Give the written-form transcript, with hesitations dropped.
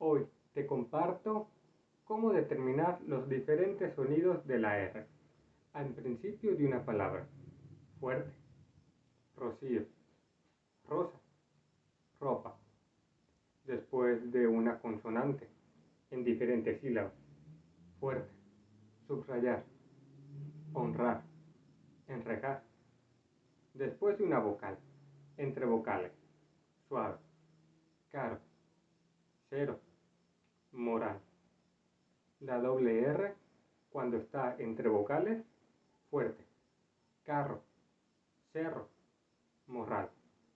Hoy te comparto cómo determinar los diferentes sonidos de la R al principio de una palabra. Fuerte, rocío, rosa, ropa. Después de una consonante en diferentes sílabas. Fuerte, subrayar, honrar, enrejar. Después de una vocal, entre vocales. Suave, caro, cero, moral. La doble R cuando está entre vocales, fuerte, carro, cerro, morral.